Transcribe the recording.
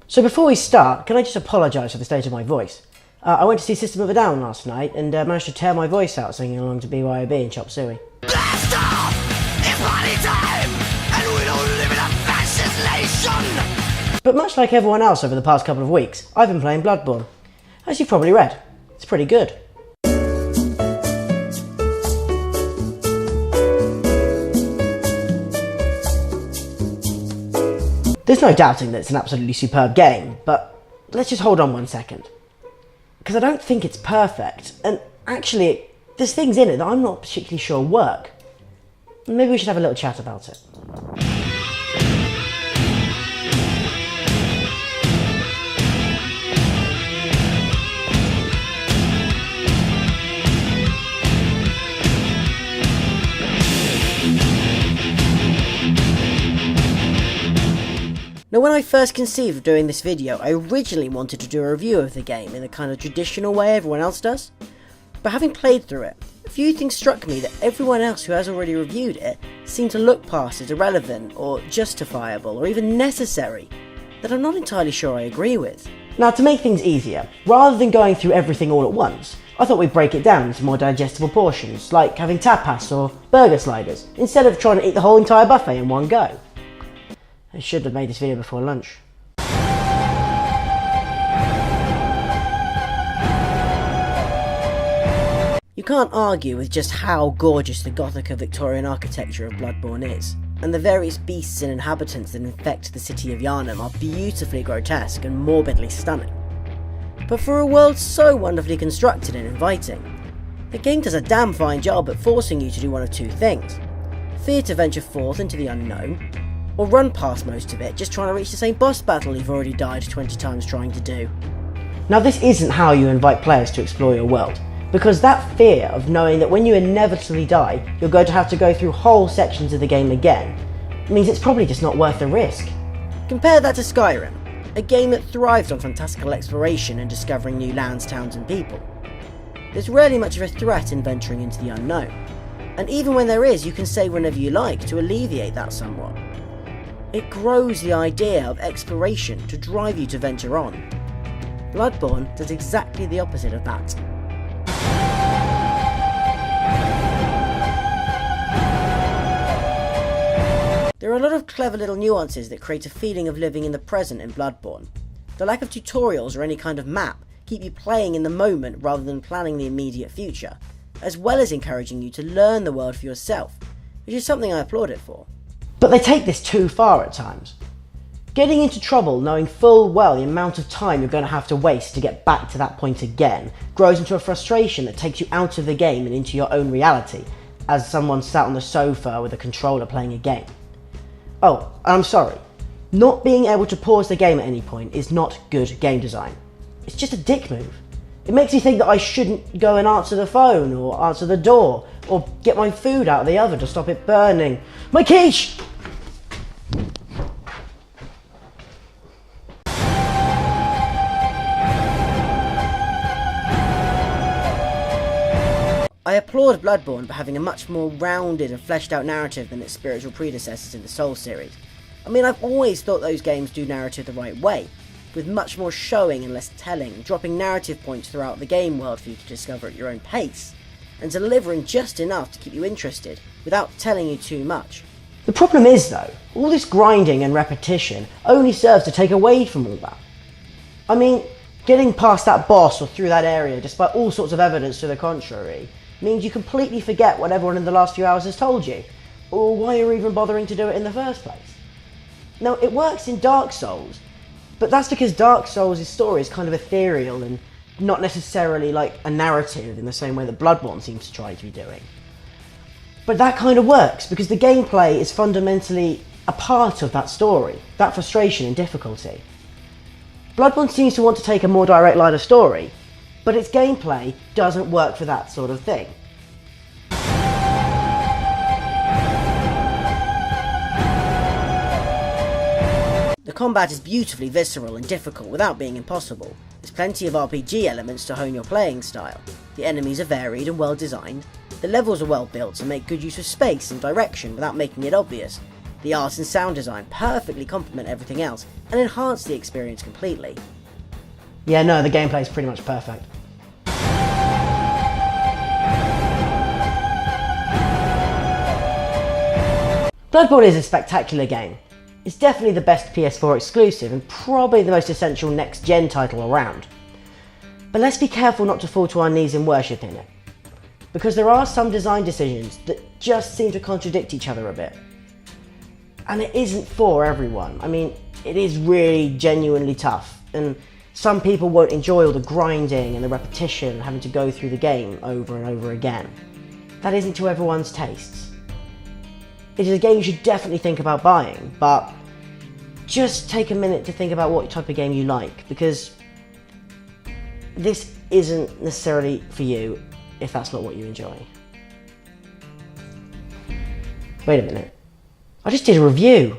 So before we start, can I just apologise for the state of my voice? I went to see System of a Down last night and managed to tear my voice out singing along to BYOB and Chop Suey. Blast off! It's party time! And we don't live in a fascist nation! But much like everyone else over the past couple of weeks, I've been playing Bloodborne. As you've probably read, it's pretty good. There's no doubting that it's an absolutely superb game, but let's just hold on 1 second. Because I don't think it's perfect, and actually, there's things in it that I'm not particularly sure work. Maybe we should have a little chat about it. Now, when I first conceived of doing this video, I originally wanted to do a review of the game in the kind of traditional way everyone else does. But having played through it, a few things struck me that everyone else who has already reviewed it seemed to look past as irrelevant or justifiable or even necessary that I'm not entirely sure I agree with. Now, to make things easier, rather than going through everything all at once, I thought we'd break it down into more digestible portions, like having tapas or burger sliders, instead of trying to eat the whole entire buffet in one go. I should have made this video before lunch. You can't argue with just how gorgeous the Gothica Victorian architecture of Bloodborne is, and the various beasts and inhabitants that infect the city of Yharnam are beautifully grotesque and morbidly stunning. But for a world so wonderfully constructed and inviting, the game does a damn fine job at forcing you to do one of two things: fear to venture forth into the unknown, or run past most of it just trying to reach the same boss battle you've already died 20 times trying to do. Now, this isn't how you invite players to explore your world, because that fear of knowing that when you inevitably die, you're going to have to go through whole sections of the game again, means it's probably just not worth the risk. Compare that to Skyrim, a game that thrives on fantastical exploration and discovering new lands, towns and people. There's rarely much of a threat in venturing into the unknown, and even when there is, you can save whenever you like to alleviate that somewhat. It grows the idea of exploration to drive you to venture on. Bloodborne does exactly the opposite of that. There are a lot of clever little nuances that create a feeling of living in the present in Bloodborne. The lack of tutorials or any kind of map keep you playing in the moment rather than planning the immediate future, as well as encouraging you to learn the world for yourself, which is something I applaud it for. But they take this too far at times. Getting into trouble knowing full well the amount of time you're going to have to waste to get back to that point again grows into a frustration that takes you out of the game and into your own reality, as someone sat on the sofa with a controller playing a game. Oh, and I'm sorry, not being able to pause the game at any point is not good game design. It's just a dick move. It makes me think that I shouldn't go and answer the phone, or answer the door, or get my food out of the oven to stop it burning. My quiche! I applaud Bloodborne for having a much more rounded and fleshed out narrative than its spiritual predecessors in the Souls series. I mean, I've always thought those games do narrative the right way, with much more showing and less telling, dropping narrative points throughout the game world for you to discover at your own pace, and delivering just enough to keep you interested, without telling you too much. The problem is though, all this grinding and repetition only serves to take away from all that. I mean, getting past that boss or through that area despite all sorts of evidence to the contrary means you completely forget what everyone in the last few hours has told you, or why you're even bothering to do it in the first place. Now, it works in Dark Souls, but that's because Dark Souls' story is kind of ethereal and not necessarily like a narrative in the same way that Bloodborne seems to try to be doing. But that kind of works because the gameplay is fundamentally a part of that story, that frustration and difficulty. Bloodborne seems to want to take a more direct line of story, but its gameplay doesn't work for that sort of thing. The combat is beautifully visceral and difficult without being impossible. There's plenty of RPG elements to hone your playing style. The enemies are varied and well designed. The levels are well built to make good use of space and direction without making it obvious. The art and sound design perfectly complement everything else and enhance the experience completely. Yeah, no, the gameplay is pretty much perfect. Bloodborne is a spectacular game. It's definitely the best PS4 exclusive and probably the most essential next-gen title around. But let's be careful not to fall to our knees in worship in it, because there are some design decisions that just seem to contradict each other a bit. And it isn't for everyone. I mean, it is really genuinely tough, and some people won't enjoy all the grinding and the repetition and having to go through the game over and over again. That isn't to everyone's tastes. It is a game you should definitely think about buying, but just take a minute to think about what type of game you like, because this isn't necessarily for you if that's not what you enjoy. Wait a minute. I just did a review.